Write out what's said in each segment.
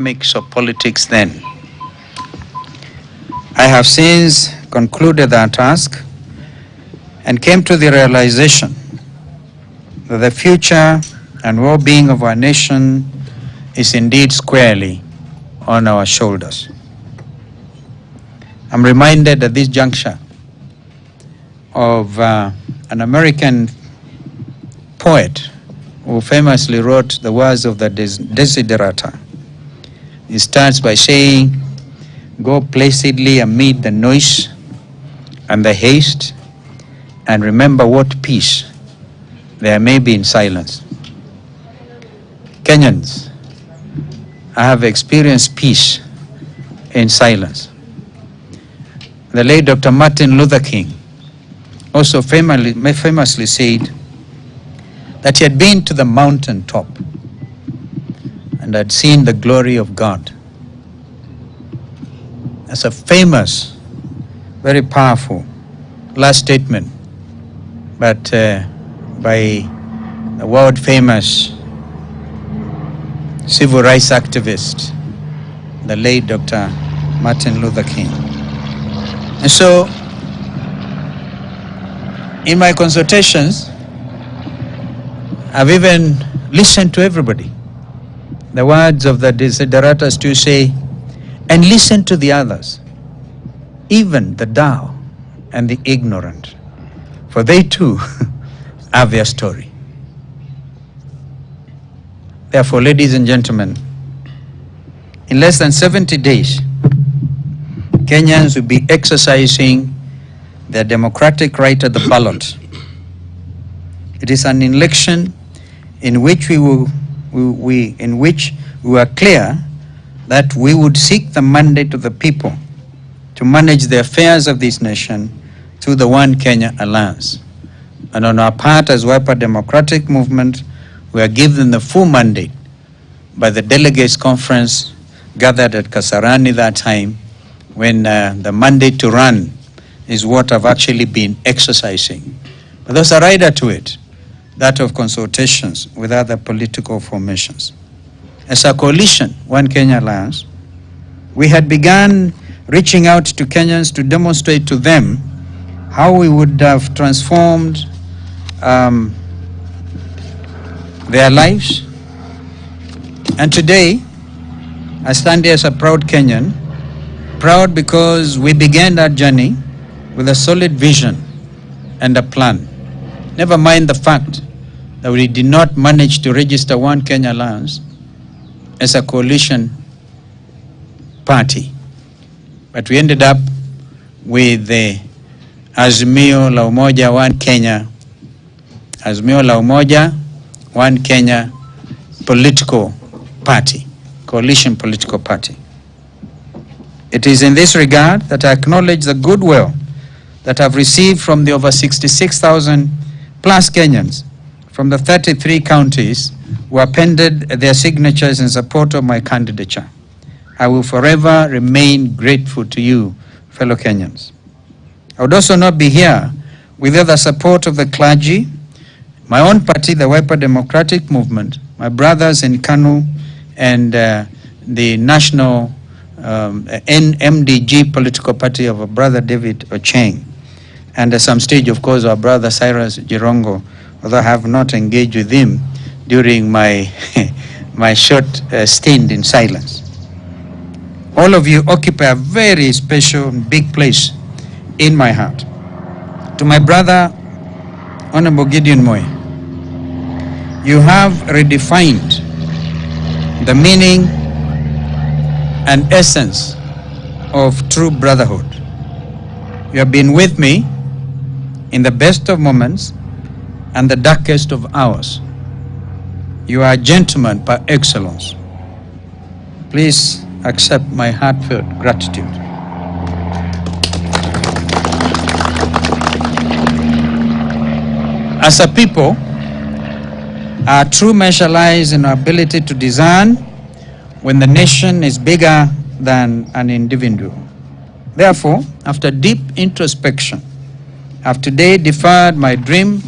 mix of politics then. I have since concluded that task and came to the realization that the future and well-being of our nation is indeed squarely on our shoulders. I'm reminded at this juncture of an American poet who famously wrote the words of the Desiderata. He starts by saying, "Go placidly amid the noise and the haste, and remember what peace there may be in silence." Kenyans, I have experienced peace in silence. The late Dr. Martin Luther King also famously said that he had been to the mountain top and had seen the glory of God. That's a famous, very powerful last statement, but by the world famous civil rights activist, the late Dr. Martin Luther King. And so, in my consultations, I've even listened to everybody. The words of the Desideratas to say, and listen to the others, even the dull and the ignorant, for they too have their story. Therefore, ladies and gentlemen, in less than 70 days, Kenyans will be exercising their democratic right at the ballot. It is an election in which we are clear that we would seek the mandate of the people to manage the affairs of this nation through the One Kenya Alliance. And on our part as Wiper Democratic Movement, we are given the full mandate by the delegates conference gathered at Kasarani that time, when the mandate to run is what I've actually been exercising. But there's a rider to it, that of consultations with other political formations. As a coalition, One Kenya Alliance, we had begun reaching out to Kenyans to demonstrate to them how we would have transformed their lives. And today, I stand here as a proud Kenyan, proud because we began that journey with a solid vision and a plan. Never mind the fact that we did not manage to register One Kenya Alliance as a coalition party, but we ended up with the Azimio la Umoja-One Kenya, Azimio la Umoja-One Kenya political party, coalition political party. It is in this regard that I acknowledge the goodwill that I've received from the over 66,000 plus Kenyans from the 33 counties who appended their signatures in support of my candidature. I will forever remain grateful to you, fellow Kenyans. I would also not be here without the support of the clergy, my own party, the Wiper Democratic Movement, my brothers in KANU, and the national NMDG political party of our brother David Ocheng, and at some stage, of course, our brother Cyrus Jirongo, although I have not engaged with him during my my short stint in silence. All of you occupy a very special and big place in my heart. To my brother, Honorable Gideon Moi, you have redefined the meaning and essence of true brotherhood. You have been with me in the best of moments and the darkest of hours. You are a gentleman par excellence. Please accept my heartfelt gratitude. As a people, our true measure lies in our ability to discern when the nation is bigger than an individual. Therefore, after deep introspection, I've today deferred my dream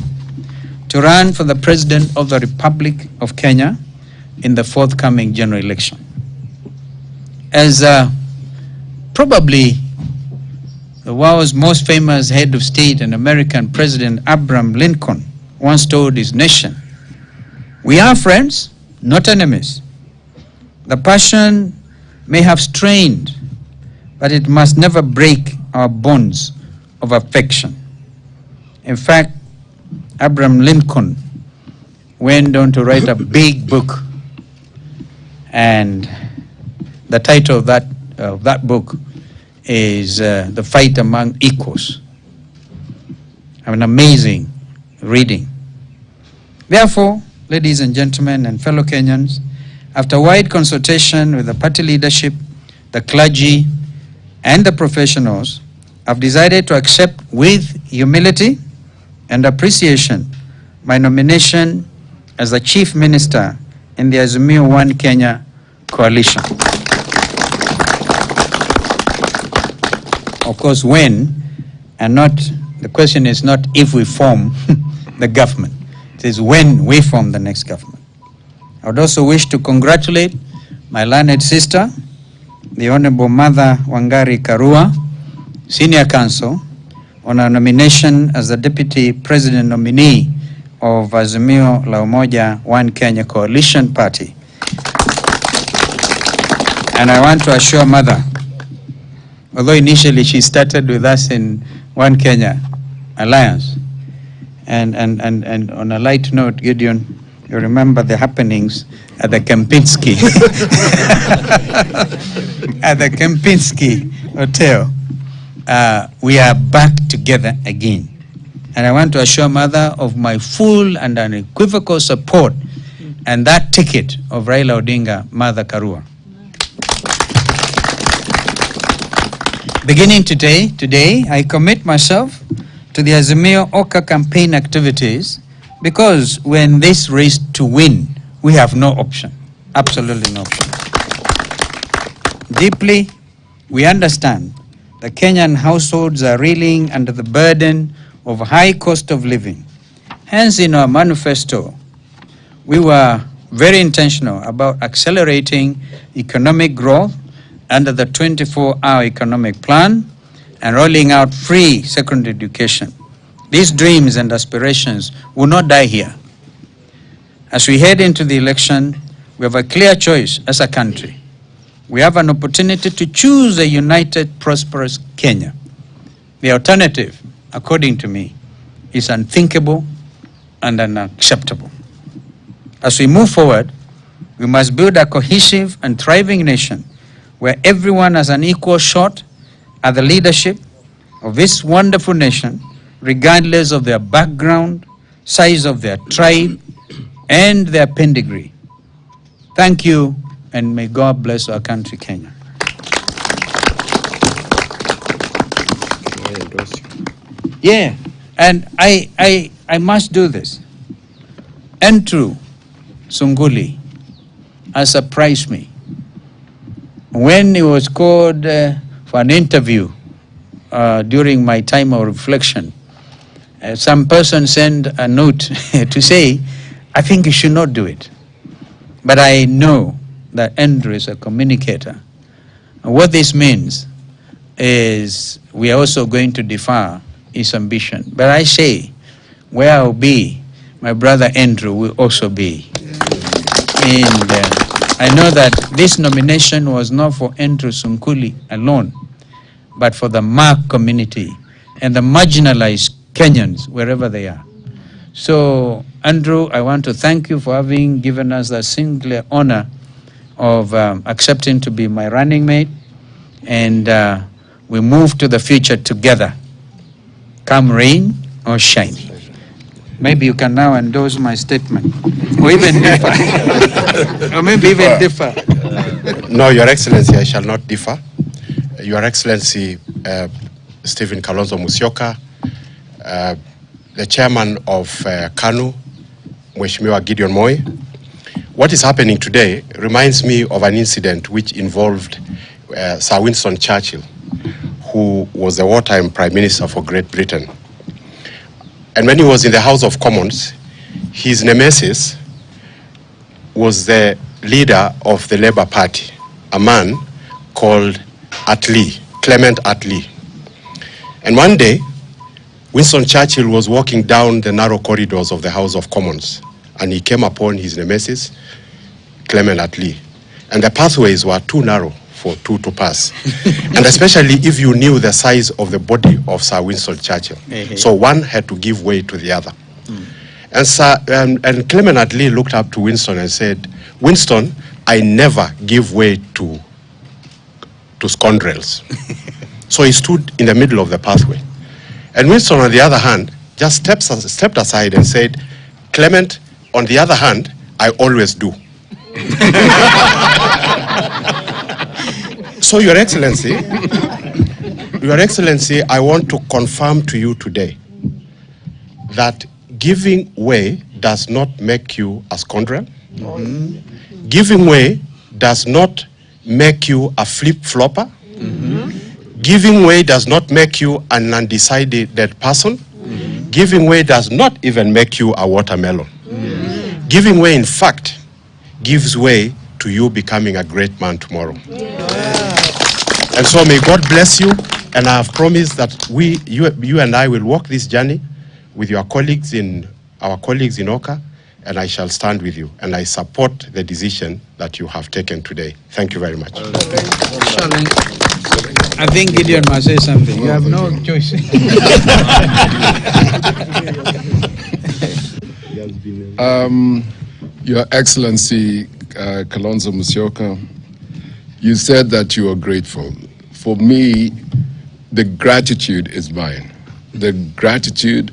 to run for the President of the Republic of Kenya in the forthcoming general election. as probably the world's most famous head of state and American President Abraham Lincoln once told his nation, "We are friends, not enemies. The passion may have strained, but it must never break our bonds of affection." In fact, Abraham Lincoln went on to write a big book, and the title of that book is The Fight Among Equals. An amazing reading. Therefore, ladies and gentlemen and fellow Kenyans, after wide consultation with the party leadership, the clergy, and the professionals, I've decided to accept with humility and appreciation my nomination as the Chief Minister in the Azimio One Kenya coalition. Of course, when, and not, the question is not if we form the government. It is when we form the next government. I would also wish to congratulate my learned sister, the Honorable Mother Wangari Karua, Senior Counsel, on her nomination as the Deputy President nominee of Azimio la Umoja-One Kenya Coalition Party. And I want to assure Mother, although initially she started with us in One Kenya Alliance, and on a light note, Gideon, you remember the happenings at the Kempinski, at the Kempinski Hotel. We are back together again. And I want to assure Mother of my full and unequivocal support and that ticket of Raila Odinga, Mother Karua. Beginning today, I commit myself to the Azimio Oka campaign activities, because we're in this race to win. We have no option, absolutely no option. Deeply, we understand that Kenyan households are reeling under the burden of high cost of living. Hence, in our manifesto, we were very intentional about accelerating economic growth under the 24-hour economic plan and rolling out free secondary education. These dreams and aspirations will not die here. As we head into the election, we have a clear choice as a country. We have an opportunity to choose a united, prosperous Kenya. The alternative, according to me, is unthinkable and unacceptable. As we move forward, we must build a cohesive and thriving nation where everyone has an equal shot at the leadership of this wonderful nation, regardless of their background, size of their tribe, and their pedigree. Thank you, and may God bless our country, Kenya. Yeah, and I must do this. Andrew Sunguli has surprised me. When he was called for an interview during my time of reflection, some person sent a note to say, I think you should not do it. But I know that Andrew is a communicator. And what this means is we are also going to defer his ambition. But I say, where I'll be, my brother Andrew will also be. And I know that this nomination was not for Andrew Sunkuli alone, but for the Mark community and the marginalized Kenyans, wherever they are. So, Andrew, I want to thank you for having given us the singular honor of accepting to be my running mate, and we move to the future together, come rain or shine. Maybe you can now endorse my statement, or even differ, or maybe even differ. No, Your Excellency, I shall not differ. Your Excellency, Stephen Kalonzo Musyoka, the chairman of KANU, Mheshimiwa Gideon Moi. What is happening today reminds me of an incident which involved Sir Winston Churchill, who was the wartime Prime Minister for Great Britain. And when he was in the House of Commons, his nemesis was the leader of the Labour Party, a man called Attlee, Clement Attlee. And one day, Winston Churchill was walking down the narrow corridors of the House of Commons, and he came upon his nemesis, Clement Attlee. And the pathways were too narrow for two to pass. And especially if you knew the size of the body of Sir Winston Churchill. So one had to give way to the other. And Clement Attlee looked up to Winston and said, Winston, I never give way to scoundrels. So he stood in the middle of the pathway. And Winston, on the other hand, just stepped aside and said, Clement, on the other hand, I always do. So, Your Excellency, I want to confirm to you today that giving way does not make you a scoundrel. Giving way does not make you a flip-flopper. Giving way does not make you an undecided person. Giving way does not even make you a watermelon. Giving way, in fact, gives way to you becoming a great man tomorrow. And so may God bless you, and I have promised that you and I will walk this journey with your colleagues in Oka, and I shall stand with you, and I support the decision that you have taken today. Thank you very much. I think Gideon must say something. You have no choice. Your Excellency, Kalonzo Musyoka, you said that you are grateful. For me, the gratitude is mine. The gratitude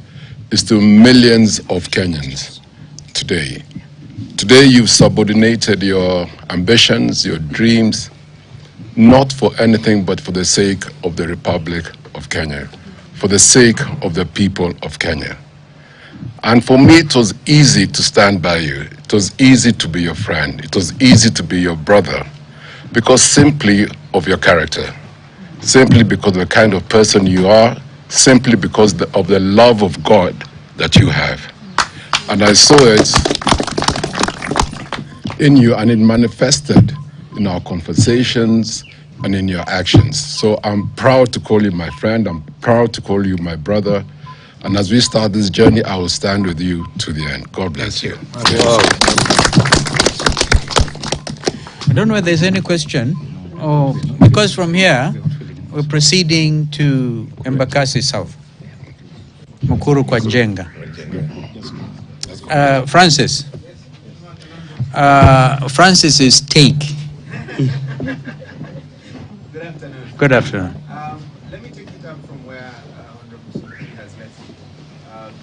is to millions of Kenyans today. Today you've subordinated your ambitions, your dreams, not for anything but for the sake of the Republic of Kenya, for the sake of the people of Kenya. And for me, it was easy to stand by you. It was easy to be your friend. It was easy to be your brother, because simply of your character, simply because of the kind of person you are, simply because of the love of God that you have. And I saw it in you, and it manifested in our conversations and in your actions. So I'm proud to call you my friend. I'm proud to call you my brother. And as we start this journey, I will stand with you to the end. God bless you. Wow. I don't know if there's any question, or because from here we're proceeding to Embakasi South, Mukuru kwa Njenga. Francis. Francis is take. Good afternoon. Good afternoon. Let me take it up from where Honorable Supreme has left.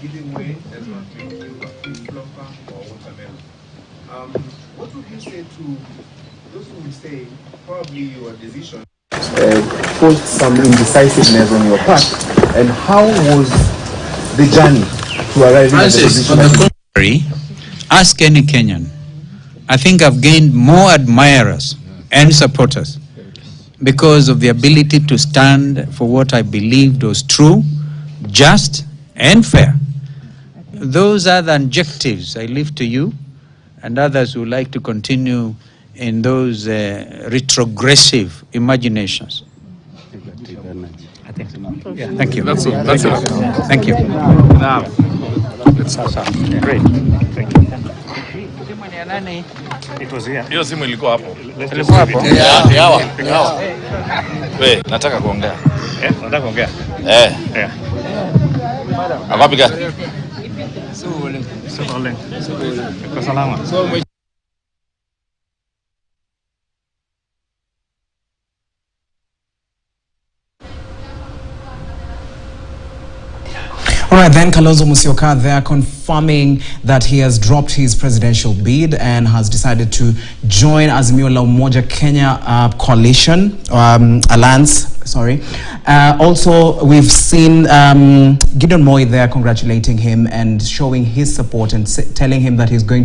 Giving way does not make you a flip-flopper or watermelon. What would you say to those who would say probably your decision caused some indecisiveness on your part? And how was the journey to arriving at the position? On the contrary, ask any Kenyan. I think I've gained more admirers and supporters because of the ability to stand for what I believed was true, just, and fair. Those are the adjectives I leave to you and others who like to continue in those retrogressive imaginations. Yeah, thank you. That's it. Thank you. Great. Thank you. It was here. Hiyo simu ilikuwa hapo. Ilikuwa hapo? Yawa. Wewe, nataka kuongea. Nataka kuongea. Akapi gani? Kwa salama. All right, then Kalonzo Musyoka there confirming that he has dropped his presidential bid and has decided to join Azimio la Umoja Kenya coalition, alliance, sorry. Also, we've seen Gideon Moi there congratulating him and showing his support and telling him that he's going to